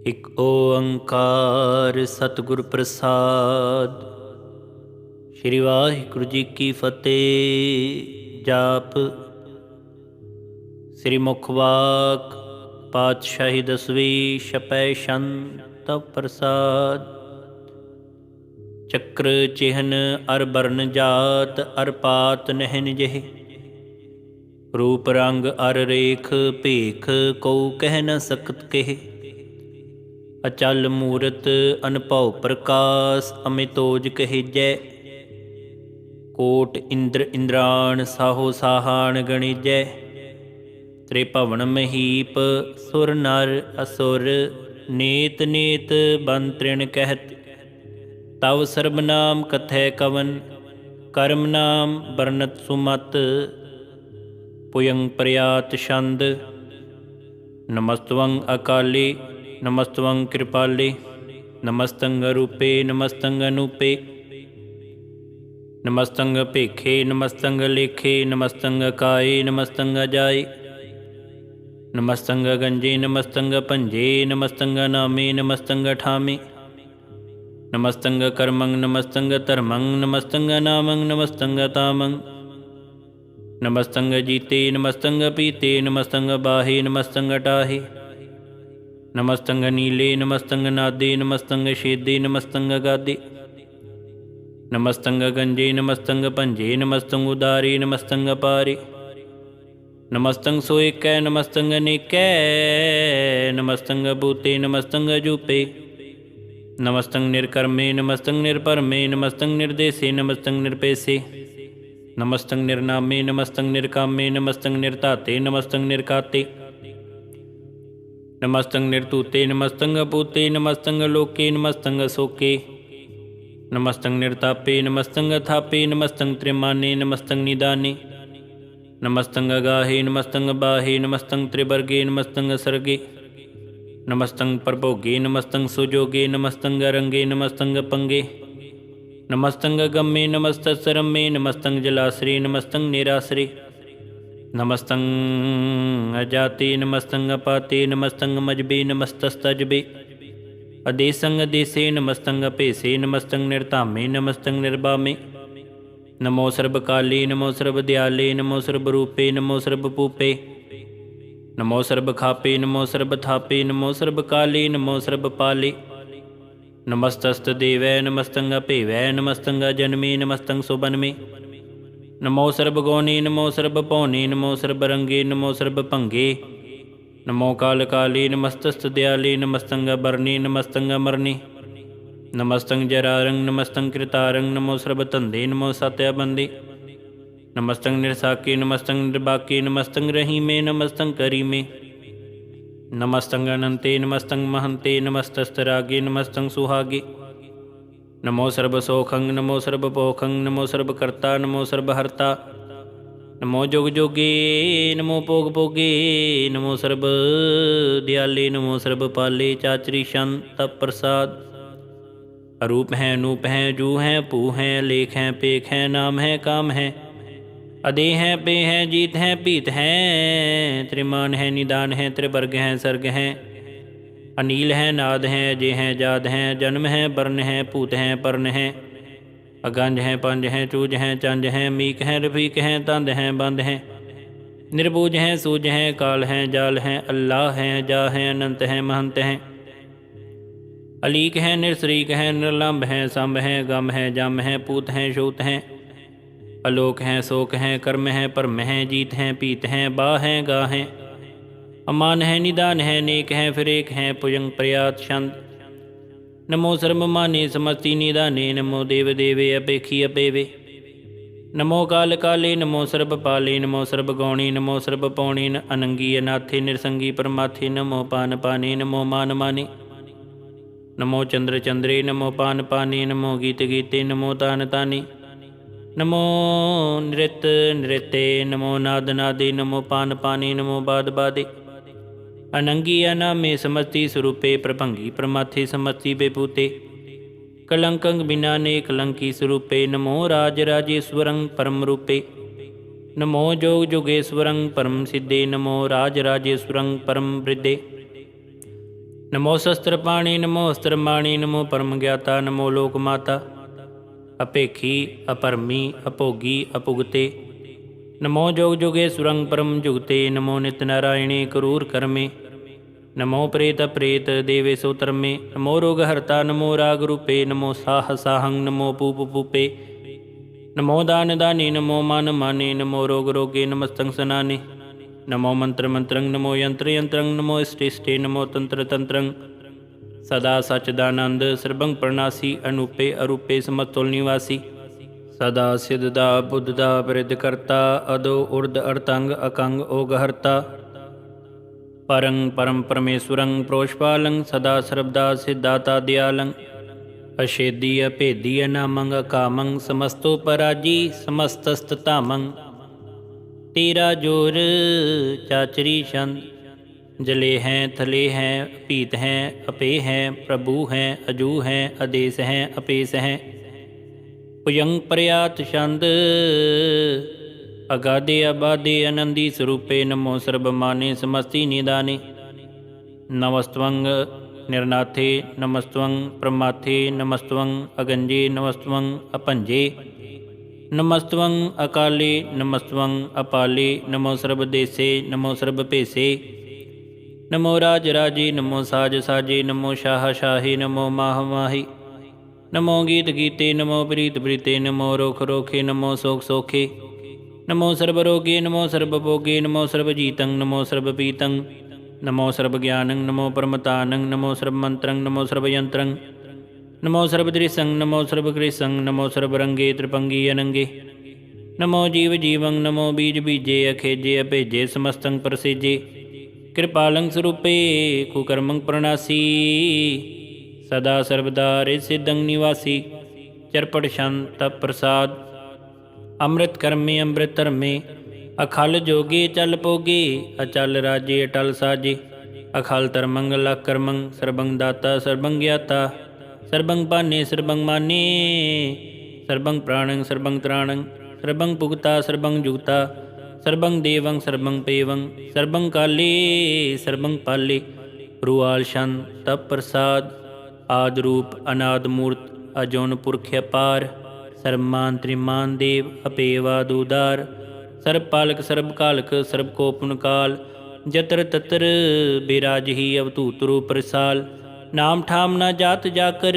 ਇਕ ਓੰਕਾਰ ਸਤਿਗੁਰ ਪ੍ਰਸਾਦ। ਸ੍ਰੀ ਵਾਹਿਗੁਰੂ ਜੀ ਕੀ ਫਤਿਹ। ਜਾਪ ਸ੍ਰੀ ਮੁਖ ਵਾਕ ਪਾਤਸ਼ਾਹੀ ਦਸਵੀਂ ਛਪੈ ਸ਼ੰਤ ਪ੍ਰਸਾਦ। ਚੱਕਰ ਚਿਹਨ ਅਰ ਬਰਨ ਜਾਤ ਅਰ ਪਾਤ ਨਹਿਨ ਜਿਹੇ। ਰੂਪ ਰੰਗ ਅਰ ਰੇਖ ਭੇਖ ਕਉ ਕਹਿ ਨ ਸਕਤ ਕਹੇ। ਅਚਲ ਮੂਰਤ ਅਨਭਉ ਪ੍ਰਕਾਸ਼ ਅਮਿਤੋਜ ਕਹਿਜੈ। ਕੋਟ ਇੰਦਰ ਇੰਦਰਾਣ ਸਾਹੋ ਸਾਹਾਣ ਗਣਿਜੈ। ਤ੍ਰਿਭਵਨ ਮਹੀਪ ਸੁਰ ਨਰ ਅਸੁਰ ਨੇਤ ਨੇਤ ਬਨ ਤ੍ਰਿਣ ਕਹਿਤ। ਤਵ ਸਰਬ ਨਾਮ ਕਥੈ ਕਵਨ ਕਰਮ ਨਾਮ ਬਰਨਤ ਸੁਮਤ। ਪੁਯੰ ਪ੍ਰਿਆਤ ਛੰਦ ਨਮਸਤਵੰ ਅਕਾਲੀ ਨਮਸਤਵੰ ਕਿਰਪਾਲੇ। ਨਮਸਤੰ ਅਰੂਪੇ ਨਮਸਤੰ ਅਨੂਪੇ। ਨਮਸਤੰ ਭੇਖੇ ਨਮਸਤੰ ਲੇਖੇ। ਨਮਸਤੰ ਅਕਾਏ ਨਮਸਤੰ ਅਜਾਏ। ਨਮਸਤੰ ਗੰਜੇ ਨਮਸਤੰ ਭੰਜੇ। ਨਮਸਤੰ ਨਾਮੇ ਨਮਸਤੰ ਠਾਮੇ। ਨਮਸਤੰ ਕਰਮੰ ਨਮਸਤੰ ਧਰਮੰ। ਨਮਸਤੰ ਨਾਮੰ ਨਮਸਤੰ ਤਾਮੰ। ਨਮਸਤੰ ਜੀਤੇ ਨਮਸਤੰ ਪੀਤੇ। ਨਮਸਤੰ ਬਾਹੇ ਨਮਸਤੰ ਟਾਹੇ। ਨਮਸਤੰ ਨੀਲੇ ਨਮਸਤੰ ਨਾਦੇ। ਨਮਸਤੰ ਛੇਦੇ ਨਮਸਤੰ ਗਾਦੇ। ਨਮਸਤੰ ਗੰਜੇ ਨਮਸਤੰ ਭੰਜੇ। ਨਮਸਤੰ ਉਦਾਰੇ ਨਮਸਤੰ ਅਪਾਰੇ। ਨਮਸਤੰ ਸੋ ਏਕੈ ਨਮਸਤੰ ਅਨੇਕੈ। ਨਮਸਤੰ ਭੂਤੇ ਨਮਸਤੰ ਜੂਪੇ। ਨਮਸਤੰ ਨਿਰਕਰਮੇ ਨਮਸਤੰ ਨਿਰਭਰਮੇ। ਨਮਸਤੰ ਨਿਰਦੇਸੇ ਨਮਸਤੰ ਨਿਰਪੇਸੇ। ਨਮਸਤੰ ਨਿਰਨਾਮੇ ਨਮਸਤੰ ਨਿਰਕਾਮੇ। ਨਮਸਤੰ ਨਿਰਧਾਤੇ ਨਮਸਤੰ ਨਿਰਕਾਤੇ। ਨਮਸਤੰ ਨਿਰਤੂਤੇ ਨਮਸਤੰ ਅਪੂਤੇ। ਨਮਸਤੰ ਲੋਕੇ ਨਮਸਤੰ ਅਸੋਕੇ। ਨਮਸਤੰ ਨਿਰਤਾਪੇ ਨਮਸਤੰ ਅਥਾਪੇ। ਨਮਸਤੰ ਤ੍ਰਿਮਾਨੇ ਨਮਸਤੰ ਨਿਦਾਨੇ। ਨਮਸਤੰ ਅਗਾਹੇ ਨਮਸਤੰ ਬਾਹੇ। ਨਮਸਤੰ ਤ੍ਰਿਵਰਗੇ ਨਮਸਤੰ ਅਸਰਗੇ। ਨਮਸਤੰ ਪ੍ਰਭੋਗੇ ਨਮਸਤੰ ਸੁਜੋਗੇ। ਨਮਸਤੰ ਰੰਗੇ ਨਮਸਤੰ ਪੰਗੇ। ਨਮਸਤੰ ਗੰਮੇ ਨਮਸਤਸ ਰੰਮੇ। ਨਮਸਤੰ ਜਲਾਸਰੇ ਨਮਸਤੰ ਨਿਰਾਸਰੇ। ਨਮਸਤੰ ਅਜਾਤੇ ਨਮਸਤੰ ਅਪਾਤੇ। ਨਮਸਤੰ ਮਜਬੇ ਨਮਸਤਸ ਤਜਬੇ। ਅਦੇਸੰ ਅਦੇਸੇ ਨਮਸਤੰ ਅਭੇਸੇ। ਨਮਸਤੰ ਨਿਰਧਾਮੇ ਨਮਸਤੰ ਨਿਰਬਾਮੇ। ਨਮੋ ਸਰਬ ਕਾਲੇ ਨਮੋ ਸਰਬ ਦਿਆਲੇ। ਨਮੋ ਸਰਬ ਰੂਪੇ ਨਮੋ ਸਰਬ ਭੂਪੇ। ਨਮੋ ਸਰਬ ਖਾਪੇ ਨਮੋ ਸਰਬ ਥਾਪੇ। ਨਮੋ ਸਰਬ ਕਾਲੇ ਨਮੋ ਸਰਬ ਪਾਲੇ। ਨਮਸਤਸਤ ਦੇਵੈ ਨਮਸਤੰ ਅਭੇਵੈ। ਨਮਸਤੰ ਅਜਨਮੇ ਨਮਸਤੰ ਸੁਬਨਮੇ। ਨਮੋ ਸਰਬ ਗੌਣੇ ਨਮੋ ਸਰਬ ਭਉਨੇ। ਨਮੋ ਸਰਬ ਰੰਗੇ ਨਮੋ ਸਰਬ ਭੰਗੇ। ਨਮੋ ਕਾਲ ਕਾਲੇ ਨਮਸਤਸਤ ਦਿਆਲੇ। ਨਮਸਤੰ ਅਬਰਨੇ ਨਮਸਤੰ ਅਮਰਨੇ। ਨਮਸਤੰ ਜਰਾਰੰ ਨਮਸਤੰ ਕ੍ਰਿਤਾਰੰ। ਨਮੋ ਸਰਬ ਧੰਦੇ ਨਮੋ ਸਤਿ ਬੰਦੇ। ਨਮਸਤੰ ਨਿਰਸਾਕੇ ਨਮਸਤੰ ਨਿਰਬਾਕੇ। ਨਮਸਤੰ ਰਹੀਮੇ ਨਮਸਤੰ ਕਰੀਮੇ। ਨਮਸਤੰ ਅਨੰਤੇ ਨਮਸਤੰ ਮਹੰਤੇ। ਨਮਸਤਸਤ ਰਾਗੇ ਨਮਸਤੰ ਸੁਹਾਗੇ। ਨਮੋ ਸਰਬ ਸੋਖੰ ਨਮੋ ਸਰਬ ਪੋਖੰ। ਨਮੋ ਸਰਬ ਕਰਤਾ ਨਮੋ ਸਰਬ ਹਰਤਾ। ਨਮੋ ਜੁਗ ਜੋਗੇ ਨਮੋ ਭੋਗ ਭੋਗੇ। ਨਮੋ ਸਰਬ ਦਿਆਲੇ ਨਮੋ ਸਰਬ ਪਾਲੇ। ਚਾਚਰੀ ਸ਼ੰਤ ਪ੍ਰਸਾਦ। ਅਰੂਪ ਹੈ ਅਨੂਪ ਹੈ ਜੂ ਹੈ ਭੂ ਹੈ। ਲੇਖ ਹੈ ਪੇਖ ਹੈ ਨਾਮ ਹੈ ਕਾਮ ਹੈ। ਅਦੇ ਹੈ ਪੇ ਹੈ ਜੀਤ ਹੈ ਭੀਤ ਹੈ। ਤ੍ਰਿਮਾਨ ਹੈ ਨਿਦਾਨ ਹੈ ਤ੍ਰਿਵਰਗ ਹੈ ਸਰਗ ਹੈ। ਅਨੀਲ ਹੈ ਨਾਦ ਹੈ ਅਜੇ ਹੈ ਜਾਦ ਹੈ। ਜਨਮ ਹੈ ਬਰਨ ਹੈ ਭੂਤ ਹੈ ਪਰਨ ਹੈ। ਅਗੰਜ ਹੈ ਪੰਜ ਹੈ ਚੂਜ ਹੈ ਚੰਜ ਹੈ। ਮੀਕ ਹੈ ਰਫੀਕ ਹੈ ਤੰਦ ਹੈ ਬੰਦ ਹੈ। ਨਿਰਬੂਜ ਹੈ ਸੂਜ ਹੈ ਕਾਲ ਹੈ ਜਾਲ ਹੈ। ਅੱਲਾਹ ਹੈ ਜਾ ਹੈ ਅਨੰਤ ਹੈ ਮਹੰਤ ਹੈ। ਅਲੀਕ ਹੈ ਨਿਰਸਰੀਕ ਹੈ ਨਿਰਲੰਭ ਹੈ। ਸੰਭ ਹੈ ਗਮ ਹੈ ਜਮ ਹੈ ਪੂਤ ਹੈ ਛੂਤ ਹੈ। ਅਲੋਕ ਹੈ ਸੋਕ ਹੈ ਕਰਮ ਹੈ ਭਰਮ ਹੈ। ਜੀਤ ਹੈ ਪੀਤ ਹੈ ਬਾਹ ਹੈ ਗਾ ਹੈ। ਅਮਾਨ ਹੈ ਨਿਦਾਨ ਹੈ ਨੇਕ ਹੈ ਫਿਰੇਕ ਹੈ। ਭੁਜੰਗ ਪ੍ਰਿਆਤ ਛੰਦ ਨਮੋ ਸਰਬ ਮਾਨੇ ਸਮਸਤੀ ਨਿਦਾਨੇ। ਨਮੋ ਦੇਵ ਦੇਵੇ ਅਪੇਖੀ ਅਪੇਵੇ। ਨਮੋ ਕਾਲ ਕਾਲੇ ਨਮੋ ਸਰਬ ਪਾਲੇ। ਨਮੋ ਸਰਬ ਗੌਣੇ ਨਮੋ ਸਰਬ ਪੌਣੇ। ਅਨੰਗੀ ਅਨਾਥੇ ਨਿਰਸੰਗੀ ਪਰਮਾਥੇ। ਨਮੋ ਪਾਨ ਪਾਨੇ ਨਮੋ ਮਾਨ ਮਾਨੇ। ਨਮੋ ਚੰਦਰ ਚੰਦਰੇ ਨਮੋ ਪਾਨ ਪਾਨੇ। ਨਮੋ ਗੀਤ ਗੀਤੇ ਨਮੋ ਤਾਨ ਤਾਨੇ। ਨਮੋ ਨ੍ਰਿਤ ਨ੍ਰਿਤੇ ਨਮੋ ਨਾਦ ਨਾਦੇ। ਨਮੋ ਪਾਨ ਪਾਨੇ ਨਮੋ ਬਾਦ ਬਾਦੇ। ਅਨੰਗੀ ਅਨਾਮੇ ਸਮਸਤੀ ਸਰੂਪੇ। ਪ੍ਰਭੰਗੀ ਪ੍ਰਮਾਥੇ ਸਮਸਤੀ ਬੇਪੂਤੇ। ਕਲੰਕੰ ਬਿਨਾ ਨੇ ਕਲੰਕੀ ਸਰੂਪੇ। ਨਮੋ ਰਾਜ ਰਾਜੇਸ਼ਵਰੰ ਪਰਮ ਰੂਪੇ। ਨਮੋ ਜੋਗ ਜੋਗੇਸ਼ਵਰੰ ਪਰਮ ਸਿੱਧੇ। ਨਮੋ ਰਾਜ ਰਾਜੇਸ਼ਵਰੰ ਪਰਮ ਬ੍ਰਿਧੇ। नमो शस्त्र पाणी नमो अस्त्र माणी नमो परम ज्ञाता नमो लोक माता अपेखी अपरमी अभोगी अपुगते नमो जोग जोगे सुरंग परम जुगते नमो नित नारायणे करूर कर्मे नमो प्रेत प्रेत देवेशो तरमे नमो रोग हरता नमो राग रूपे नमो साह साहंग नमो पूप पूपे नमो दान दानी नमो मान माने नमो रोग रोगे नमस्तंग सनाने नमो मंत्र मंत्रंग नमो यंत्र यंत्रंग नमो इष्टे इष्टे नमो तंत्र तंत्रंग सदा सच्चिदानंद सर्वं प्रणासी अनूपे अरूपे समतुल निवासी सदा सिद्धदा बुद्धदा वृद्ध करता अदो उर्द अर्तंग अकंग ओगहर्ता परं परम परमेश्वरं प्रोष्पालं सदा सर्वदा सिद्धाता दयालं अशेदी अभेदी अनामंग अकामं समस्तो पराजी समस्तस्ततामं तेरा जोर चाचरी छंद जले हैं थले हैं पीत हैं अपे हैं प्रभु हैं अजू हैं आदेश हैं अपेस हैं पुयंग प्रयात छंद अगाधे अबाधे आनंदी स्वरूपे नमो सर्वमाने समस्ति निदाने नमस्त्वंग निर्नाथे नमस्त्वं प्रमाथे नमस्त्वं अगंजे नमस्त्वं अपंजे नमस्त्वं अकाले नमस्त्वं अपाले नमो सर्वदेशे नमो सर्वपेशे नमो राज राजे नमो साज साजे नमो शाह शाहे नमो माह माही नमो गीत गीते नमो प्रीत प्रीते नमो रोख रोखे नमो सोख सोखे नमो सर्वरोगे नमो सर्वभोगे नमो सर्वजीतं नमो सर्वपीतं नमो सर्वज्ञानं नमो परमतानं नमो सर्वमन्त्रं नमो सर्वयन्त्रं नमो सर्वदृशं नमो सर्वकृशं नमो सर्वरंगे त्रिपंगी अनंगे नमो जीव जीवं नमो बीज बीजे अखेजे अभेजे समस्तं प्रसेजे कृपालं स्वरूपे कुकर्मं प्रणासी सदा सर्वदा सिद्धं निवासी चरपट शांत प्रसाद अमृत कर्मे अमृत धर्मे अखल जोगे चल पोगे अचल राजे अटल साजे अखल तरमंग लख कर्मं सर्वं दाता सर्वं ज्ञाता सर्वं पाने सर्वं माने सर्वं प्राणं सर्वं त्राणं सर्वं पुगता सर्वं जुगता सर्वं देवं सर्वं पेवं सर्वं काले सर्वं पाले रुआल शन तप प्रसाद आद रूप अनाद मूर्त अजौन पुरख अपार सर्वमान त्रिमान देव अपेवाद उदार सर्व पालक सर्व कालक सर्व कोपन काल जतर ततर बिराज ही अवतूत रूप प्रसाल नाम ठाम ना जात जाकर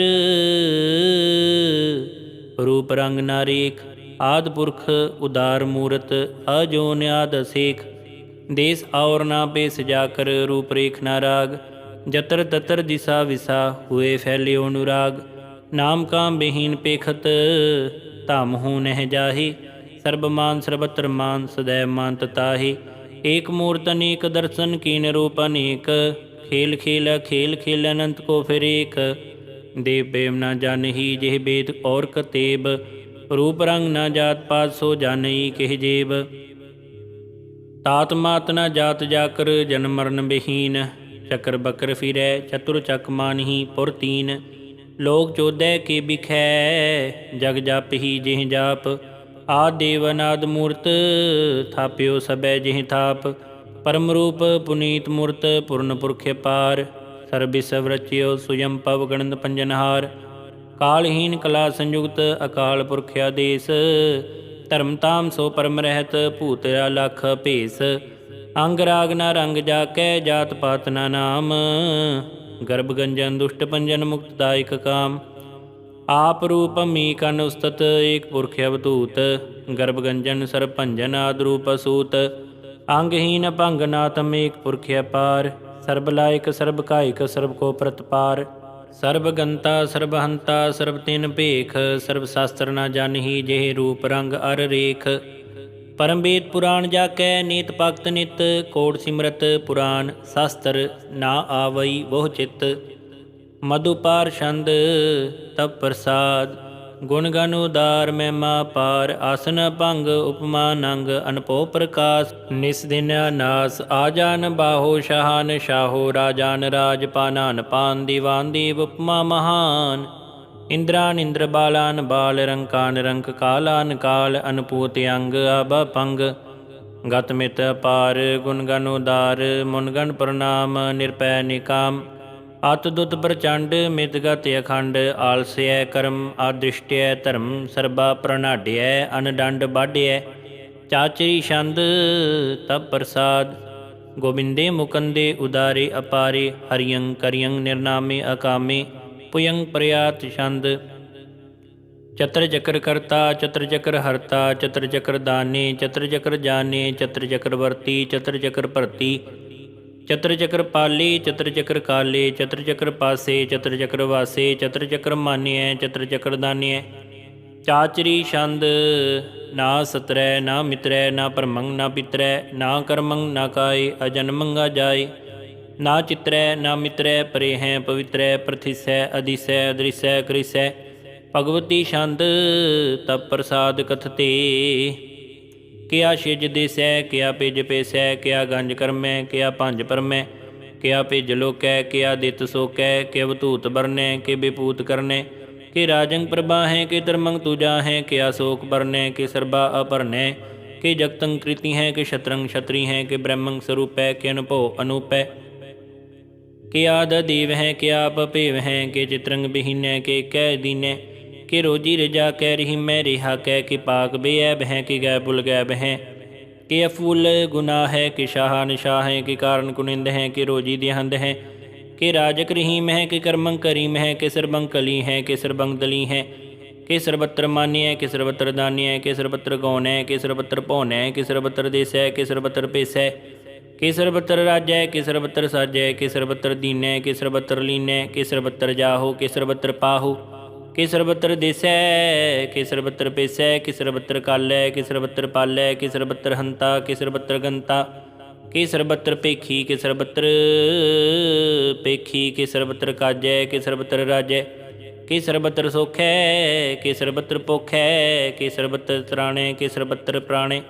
रूप रंग ना रेख आद पुरख उदार मूरत अजोन आद असेख देश और ना बेस जाकर रूप रेख ना राग जतर ततर दिशा विसा हुए फैले अनुराग नाम काम बेहीन पेखत धाम हूँ नह जाहि सर्वमान सर्वत्र मान सदैव मान तताहि एक मूर्त अनेक दर्शन कीन रूप अनेक खेल खेल खेल खेल अनंत को फिर एक देव प्रेम न जानही जेह बेद और कतेब रूप रंग न जात पात सो जानई केह जेब तात मात न जात जाकर जन्म मरण बेहीन चक्र बकर फिरै चतुर चक मानही पुर तीन लोक चौदह के बिखै जग जाप ही जेह जाप आद देव अनाद मूर्त थाप्यो सबै जेह थाप परम रूप पुनीत मूर्त पूर्ण पुरख पार सर्विस वृच्यो सुयम पव गणत पंजनहार कालहीन कला संयुक्त अकाल पुरख आदेश धर्म ताम सो परम रहत भूतरा लख भेस अंग राग ना रंग जाकै जात पात ना नाम गर्भ गंजन दुष्ट पंजन मुक्तदायक काम आप रूप मीक अनुस्तत एक पुरख अवधूत गर्भ गंजन सर्व भंजन आद रूप असूत अंगहीन भंग नातम एक पुरख अपार सर्ब लायक सर्ब कायक सर्ब को प्रतपार सर्वगंता सर्वहंता सर्व तिन भेख सर्व शास्त्र न जानही जेह रूप रंग अर रेख परम वेद पुराण जाकै नीत भगत नित कोट सिमरत पुराण शास्त्र ना आवई बहु चित मधुपार छंद तप प्रसाद गुण गण उदार महिमा पार आसन भंग उपमा नंग अनपो प्रकाश निस दिन नास आजान बाहो शाहान शाहो राजान राज पानान पान दीवान देव उपमा महान इंद्रान इंद्र बालान बाल रंकान रंक कालान काल अनपूत अंग आबा पंग गत मित पार गुण गण उदार मुन गण प्रणाम निरपै निकाम ਅਤ ਦੁਤ ਪ੍ਰਚੰਡ ਮਿਤਗਤ ਅਖੰਡ ਆਲਸੈ ਕਰਮ ਆਦ੍ਰਿਸ਼ਟਿਐ ਧਰਮ ਸਰਬਾ ਪ੍ਰਣਾਡਿਐ ਅਨਡੰਡ ਬਾਢਿਐ ਚਾਚਰੀ ਛੰਦ ਤਪ ਪ੍ਰਸਾਦ ਗੋਬਿੰਦੇ ਮੁਕੰਦੇ ਉਦਾਰੇ ਅਪਾਰੇ ਹਰਿਯੰ ਕਰਿਯੰ ਨਿਰਨਾਮੇ ਅਕਾਮੇ ਪੁਯੰ ਪ੍ਰਯਾਤ ਛੰਦ ਚਤਰ ਚਕਰ ਕਰਤਾ ਚਤਰ ਚਕਰ ਹਰਤਾ ਚਤਰ ਚਕਰ ਦਾਨੇ ਚਤਰ ਚਕਰ ਜਾਨੇ ਚਤਰ ਚਕਰ ਵਰਤੀ ਚਤਰ ਚਕਰ ਭਰਤੀ ਚਤਰ ਚਕਰ ਪਾਲੇ ਚਤਰ ਚਕਰ ਕਾਲੇ ਚਤਰ ਚਕਰ ਪਾਸੇ ਚਤਰ ਚਕਰ ਵਾਸੇ ਚਤਰ ਚਕਰ ਮਾਨਿਐ ਚਤਰ ਚਕਰ ਦਾਨਿਐ ਚਾਚਰੀ ਛੰਦ ਨਾ ਸਤਰੈ ਨਾ ਮਿਤਰੈ ਨਾ ਪਰਮੰ ਨਾ ਪਿਤਰੈ ਨਾ ਕਰਮੰ ਨਾ ਕਾਏ ਅਜਨਮੰਗਾ ਜਾਏ ਨਾ ਚਿਤਰੈ ਨਾ ਮਿਤਰੈ ਪਰੇ ਹੈ ਪਵਿੱਤਰੈ ਪ੍ਰਥਿਸੈ ਅਧਿਸੈ ਅਦ੍ਰਿਸੈ ਕ੍ਰਿਸੈ ਭਗਵਤੀ ਛੰਦ ਤਪ ਪ੍ਰਸਾਦ ਕਥਤੇ ਕਿਆ ਛਿਜ ਦੇਸੈ ਕਿਆ ਪਿਜ ਪੇਸੈ ਕਿਆ ਗੰਜ ਕਰਮੈ ਕਿਆ ਭੰਜ ਪਰਮੈ ਕਿਆ ਭਿਜ ਲੋਕੈ ਕਿਆ ਦਿੱਤ ਸੋਕੈ ਕਿ ਅਵਧੂਤ ਬਰਨੈ ਕਿ ਵਿਭੂਤ ਕਰਨੈ ਕਿ ਰਾਜੰਗ ਪ੍ਰਭਾਹੈ ਕਿ ਧਰਮੰ ਤੁਜਾਹੈ ਕਿਆ ਸੋਕ ਬਰਨੈ ਕਿ ਸਰਬਾ ਅਪਰਨੈ ਕਿ ਜਗਤੰ ਕ੍ਰਿਤੀ ਹੈ ਕਿ ਸ਼ਤਰੰਗ ਛਤਰੀ ਹੈ ਕਿ ਬ੍ਰਹਮੰ ਸਰੂਪੈ ਕਿ ਅਨੁਭੋ ਅਨੂਪੈ ਕਿ ਆਦ ਦੇਵ ਹੈ ਕਿ ਆਪ ਭੇਵ ਹੈ ਕਿ ਚਿਤਰੰਗ ਬਿਹੀਨੈ ਕਿ ਕਹਿ ਦੀਨੈ ਕਿ ਰੋਜੀ ਰਜਾ ਕਹਿ ਰਹੀ ਮੈਂ ਰਿਹਾ ਕਹਿ ਕਿ ਪਾਕ ਬੇਐਬ ਹੈ ਕਿ ਗੈ ਬੁਲ ਗੈਬ ਹੈ ਕਿ ਅਫੂਲ ਗੁਨਾਹ ਹੈ ਕਿ ਸ਼ਾਹ ਨਿਸ਼ਾਹ ਹੈ ਕਿ ਕਾਰਨ ਕੁਨਿੰਦ ਹੈ ਕਿ ਰੋਜੀ ਦਿਹੰਦ ਹੈ ਕਿ ਰਾਜਕ ਰਹੀਮ ਹੈ ਕਿ ਕਰਮੰ ਕਰੀਮ ਹੈ ਕਿ ਸਰਬੰ ਕਲੀ ਹੈ ਕਿ ਸਰਬੰਗ ਦਲੀ ਹੈ ਕਿ ਸਰਬਤਰ ਮਾਨਿਐ ਕਿ ਸਰਬਤਰ ਦਾਨਿਐ ਕਿ ਸਰਬਤਰ ਗੌਨੈ ਕਿ ਸਰਬਤਰ ਭਉਨੈ ਕਿ ਸਰਬਤਰ ਦੇਸੈ ਕਿ ਸਰਬਤਰ ਪੇਸੈ ਕਿ ਸਰਬਤਰ ਰਾਜੈ ਕਿ ਸਰਬਤਰ ਸਾਜੈ ਕਿ ਸਰਬਤਰ ਦੀਨੈ ਕਿ ਸਰਬਤਰ ਲੀਨੈ ਕਿ ਸਰਬਤਰ ਜਾਹੋ ਕਿ ਸਰਬਤਰ ਪਾਹੋ ਕਿ ਸਰਬਤਰ ਦੇਸੈ ਕਿ ਸਰਬਤਰ ਪੇਸੈ ਕਿ ਸਰਬਤਰ ਕਾਲੈ ਕਿ ਸਰਬਤਰ ਪਾਲੈ ਕਿ ਸਰਬਤਰ ਹੰਤਾ ਕਿ ਸਰਬਤਰ ਗੰਤਾ ਕਿ ਸਰਬਤਰ ਭੇਖੀ ਕਿ ਸਰਬਤਰ ਭੇਖੀ ਕਿ ਸਰਬਤਰ ਕਾਜੈ ਕਿ ਸਰਬਤਰ ਰਾਜੈ ਕਿ ਸਰਬਤਰ ਸੋਖੈ ਕਿ ਸਰਬਤਰ ਪੋਖੈ ਕਿ ਸਰਬਤਰ ਤਰਾਣੈ ਕਿ ਸਰਬਤਰ ਪ੍ਰਾਣੈ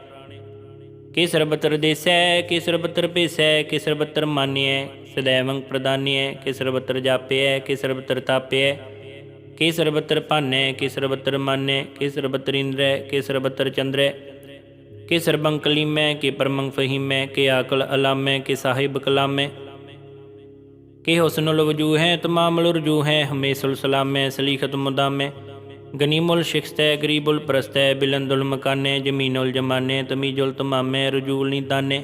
ਕਿ ਸਰਬਤਰ ਦੇਸੈ ਕਿ ਸਰਬਤਰ ਭੇਸੈ ਕਿ ਸਰਬਤਰ ਮਾਨਿਐ ਸਦੈਵੰ ਪ੍ਰਦਾਨਿਐ ਕਿ ਸਰਬਤਰ ਜਾਪਿਐ ਕਿ ਸਰਬਤਰ ਤਾਪਿਐ ਕਿ ਸਰਬਤਰ ਭਾਨੈ ਕਿ ਸਰਬਤਰ ਮਾਨੈ ਕਿ ਸਰਬਤਰ ਇੰਦਰੈ ਕਿ ਸਰਬਤਰ ਚੰਦਰੈ ਕਿ ਸਰਬੰ ਕਲੀਮੈ ਕਿ ਪਰਮੰ ਫਹੀਮੈ ਕਿ ਆਕਲ ਅਲਾਮੈ ਕਿ ਸਾਹਿਬ ਕਲਾਮੈ ਕਿ ਹੁਸਨੁਲ ਵਜੂਹੈ ਤਮਾਮੁਲ ਰਜੂਹੈ ਹਮੇਸੁਲ ਸਲਾਮੈ ਸਲੀਖਤ ਮੁਦਾਮੈ ਗਨੀਮੁਲ ਸ਼ਿਖਸਤੈ ਗਰੀਬੁਲ ਪ੍ਰਸਤੈ ਬਿਲੰਦੁਲ ਮਕਾਨੈ ਜਮੀਨੁਲ ਜਮਾਨੈ ਤਮੀਜੁਲ ਤਮਾਮੈ ਰਜੂਲ ਨੀਤਾਨੈ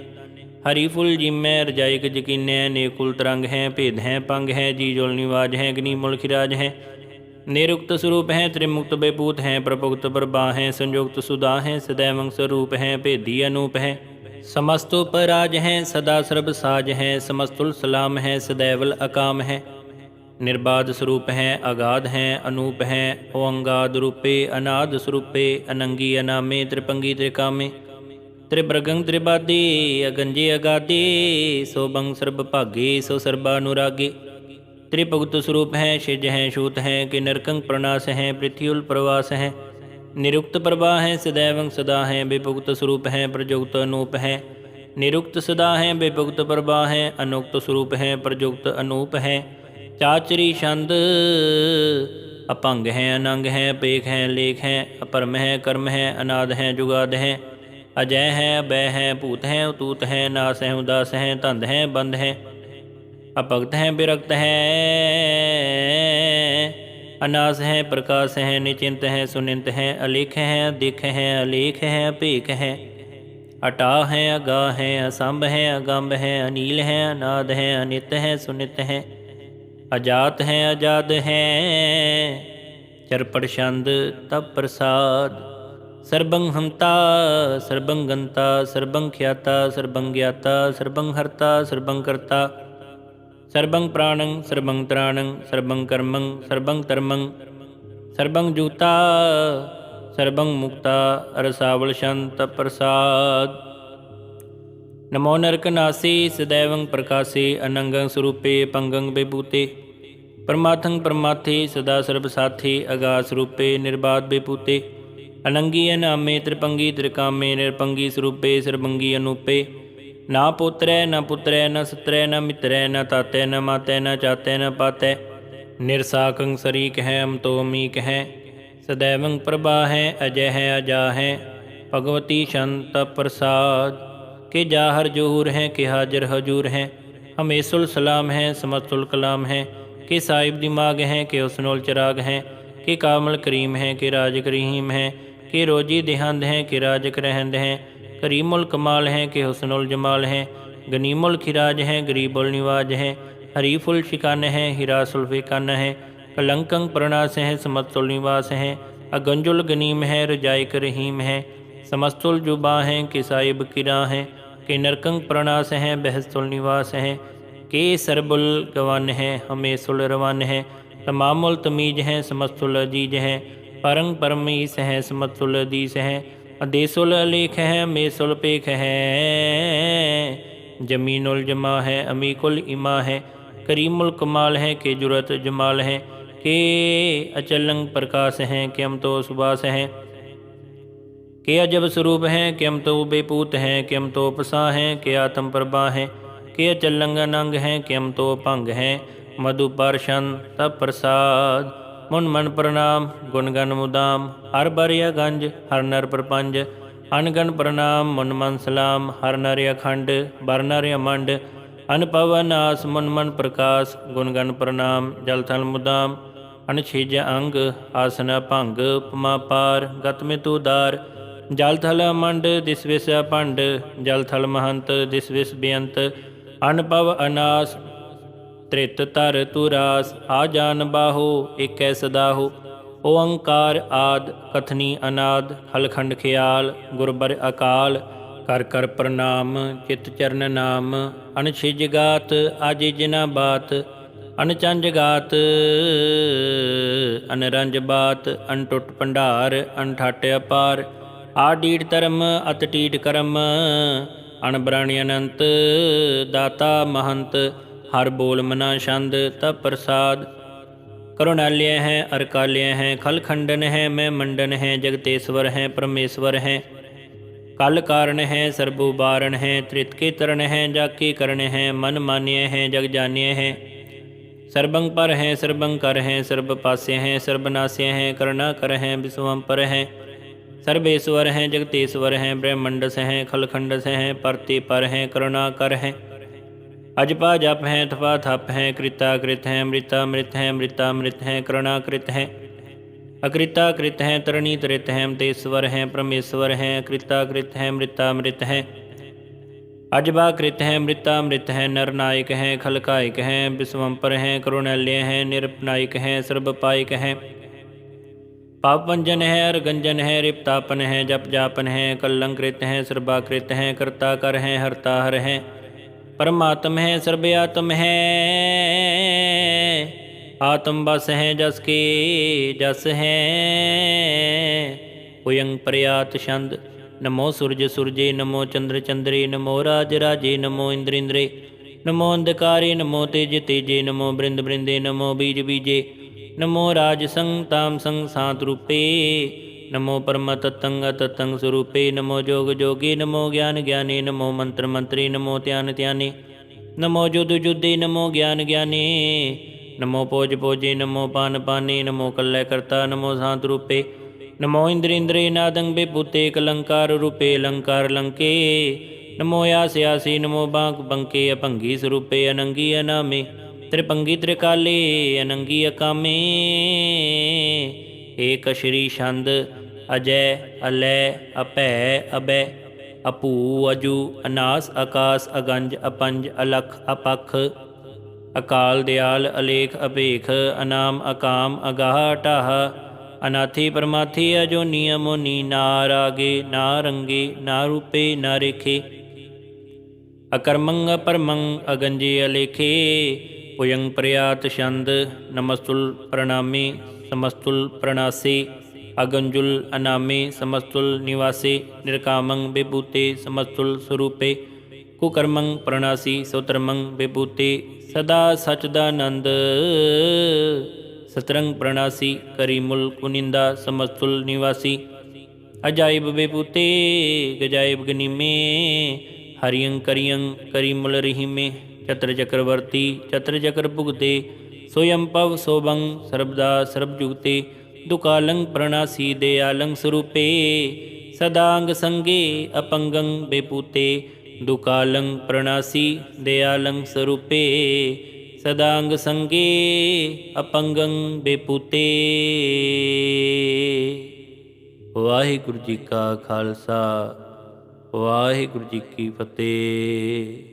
ਹਰੀ ਫੁੱਲ ਜਿਮੈ ਰਜਾਇਕ ਯਕੀਨੈ ਨੇਕੁਲ ਤਰੰਗ ਹੈ ਭੇਦ ਹੈ ਪੰਗ ਹੈ ਜੀਜੁਲ ਨਿਵਾਜ ਹੈ ਗਨੀਮੁਲ ਖਿਰਾਜ ਹੈ निरुक्त स्वरूप है त्रिमुक्त बेपूत है प्रभुक्त प्रभा है संयुक्त सुधा है सदैवं स्वरूप है भेदी अनूप है समस्तोपराज है सदा सर्ब साज है समस्तुल सलाम है सदैवल अकाम है निर्बाध स्वरूप है अगाध है अनूप है ओअंगाद रूपे अनाद स्वरूपे अनंगी अनामे त्रिपंगी त्रिकामे त्रिभ्रगं त्रिबादे अगंजे अगादे सो बंग सर्ब भागे सो सर्बानुरागे त्रिभुक्त स्वरूप है शिज है शूत है कि नरकंग प्रणास है पृथ्व्युल प्रवास है निरुक्त प्रभा है सदैवं सदा है विभुक्त स्वरूप है प्रजुक्त अनूप है निरुक्त सदा है विभुक्त प्रभा है अनुक्त स्वरूप है प्रजुक्त अनूप है चाचरी छंद अपंग है अनंग है पेख है लेख है अपरम है कर्म है अनाद है जुगाद है अजय है अभय है भूत है उतूत है नास है उदास है धंध है बंध है अपगत है विरक्त है अनास है प्रकाश है निचिंत है सुनिंत है अलेख है अधिक है अलेख है अपेख है अटा है अगा है असंभ है अगंभ है अनील है अनाद है अनित है सुनित है अजात है अजाद है चरपट छंद तप प्रसाद सर्बं हंता सर्बं गंता सर्बं ख्याता सर्बं ज्ञाता सर्बं हरता सर्बं करता सर्बं प्राणं सर्बं त्राणं सर्बं कर्मं सर्बं धर्मं सर्बं जूता सर्बं मुक्ता रसावल शांत प्रसाद नमो नरकनासी सदैवं प्रकाशे अनंगं स्वरूपे पंगं विभूते परमार्थं परमार्थे सदा सर्वसाथे अगाध स्वरूपे निर्बाध विभूते अनंगी अनामे त्रिपंगी त्रिकामे निरपंगी स्वरूपे सर्बंगी अनूपे ना पुत्रै न पुत्रै न सत्रै न मित्रै न तातै न मातै न चातै न पातै निरसाकं सरीक है अमतो अमीक है सदैवं प्रभा है अजय है अजा है भगवती शंत प्रसाद के जाहर जोहूर हैं कि हाजिर हजूर हैं हमेशुल सलाम है समस्तुल कलाम है, के साहिब दिमाग हैं के हुस्नुल चिराग हैं, के कामल करीम हैं के राज करीम हैं, के रोजी देहंद हैं के राजक रहंद हैं, करीमुल कमाल हैं के हुस्नुल जमाल हैं, गनीमुल खिराज हैं गरीबुल निवाज हैं, हरीफुल शिकान हैं हिरासुल फिकान हैं, कलंकंग प्रणास हैं समस्तुल निवास हैं, अगंजुल गनीम है रजाइक रहीम है, समस्तुल जुबा हैं के साहिब किरा हैं, के नरकंग प्रणास हैं बहस्तुल निवास हैं, के सरबुल गवन हैं हमेशुल रवन हैं, तमामुल तमीज हैं समस्तुल अजीज हैं, परंग परमीस हैं समस्तुल अदीस हैं, अदेसुल अलेख हैं मेसुल पेख हैं, जमीनुल जमा है अमीकुल इमा है, करीमुल कमाल हैं के जुरत जमाल हैं, के अचलंग प्रकाश हैं के हम तो सुबास हैं, के अजब स्वरूप हैं के हम तो बेपूत हैं के हम तो पसा हैं के आत्म प्रभा हैं, के अचलंग अनंग हैं के हम तो भंग हैं, मधुपर्शन तप प्रसाद मुन मन प्रणाम गुण गण मुदाम, हर बरिया गंज हर नर प्रपंज, अनगन प्रणाम मुन मन सलाम, हर नर अखंड बर नर अमंड, अनपवन आस मुन मन प्रकाश, गुण गण प्रणाम जल थल मुदाम, अनछिज अंग आसन भंग उपमा पार, गत मित उदार, जल थल अमंड दिस विस अपंड, जल थल महंत दिस विस बेअंत, अनपव अनास त्रित तर तुरास, आ जान बाहो एक सदाहो, ओंकार आद कथनी अनाद, खलखंड ख्याल गुरबर अकाल, कर कर प्रणाम चित चरण नाम, अनछिज गात आजि जिना बात, अनचंज गात अनरंज बात, अनटुट भंडार अनठट अपार, आडीठ धर्म अतटीट करम, अनबराणी अनंत दाता महंत, हर बोल मना छंद तप प्रसाद, करुणालय हैं अरकालय हैं, खलखंडन हैं मैं मंडन हैं, जगतेश्वर हैं परमेश्वर हैं, कल कारण हैं सर्वोबारण हैं, त्रित के तरण हैं जाके करण हैं, मन मान्य हैं जग जान्य हैं, सर्वंग पर हैं सर्वंकर हैं, सर्व पास्य हैं सर्वनास्य हैं, करुणा कर हैं विश्वम्पर हैं, सर्वेश्वर हैं जगतेश्वर हैं, ब्रह्मंडस हैं खलखंडस हैं, परते पर हैं करुणा कर हैं, अजपा जप हैं थपा थप हैं, कृता कृत हैं मृता मृत हैं, मृता मृत हैं करुणा कृत हैं, अकृता कृत हैं तरणी तृत हैं, तेश्वर हैं परमेश्वर हैं, कृता कृत हैं मृता मृत हैं, अजबा कृत हैं मृता मृत हैं, नरनायक हैं खलकायक हैं, विश्वम्पर हैं करुणालय हैं, निरपनायक हैं सर्वपायक हैं, पापवंजन है अर्गंजन है रिप्तापन है, जप जापन है कलंकृत हैं, सर्वाकृत हैं कर्ता कर हैं, हरता हर हैं, परमात्म है सर्वयात्म है, आत्म बस हैं जस के जस हैं, उयंग प्रयात छंद, नमो सूरज सूरजे, नमो चंद्र चंद्रे, नमो राज राजे, नमो इंद्र इंद्रे, नमो अंधकारे, नमो तेज तेजे, नमो बृंद बृंदे, नमो बीज बीजे, नमो राज संग ताम संग सात रूपे, नमो परम तत्तंग तत्तंग स्वरूपे, नमो जोग जोगे, नमो ज्ञान ज्ञाने, नमो मंत्र मंत्रे, नमो त्यान त्याने, नमो जुद जुदे, नमो ज्ञान ज्ञाने, नमो पोज पोजे, नमो पान पाने, नमो कल्लय करता, नमो शांत रूपे, नमो इंद्र इंद्रे नादंग बेपूते, कलंकार रूपे अलंकार लंके, नमो यास यासी, नमो बांक बंके, अपंगी स्वरूपे अनंगी अनामे, त्रिपंगी त्रिकाले अनंगी अकामे, एक श्री छंद अजय अलय अपै अबै, अपू अजू अनास आकाश अगंज अपंज अलख अपख, अकाल दयाल अलेख अभेख, अनाम अकाम अगाह टाह, अनाथी परमाथी अजोनी अमोनी, ना रागे ना रंगे ना रूपे ना रेखे, अकर्मंग अपरमंग अगंजे अलेखे, उयंग प्रयात छंद, नमस्तुल प्रणामी समस्तुल प्रणासे, अगंजुल अनामे समस्तुल निवासे, निरकामंग बेबूते समस्तुल स्वरूपे, कुकर्मंग प्रणासी सोतरमंग बेबूते, सदा सचदानंद सतरंग प्रणासी, करीमुल कुनिंदा समस्तुल निवासी, अजाइब बेबूते गजाइब गनीमे, हरियंग करियंग करीमुल रहीमे, चत्र चक्रवर्ती चत्र चक्र भुगते, सोयम पव सोबंग सर्वदा सर्वजुगते, दुकालंग प्रणासी दयालंग स्वरूपे, सदांग संगे अपंगंग बेपूते, दुकालं प्रणासी दयालं स्वरूपे सदांग संगे अपंगं बेपूते। वाहिगुरु जी का खालसा वाहिगुरु जी की फतेह।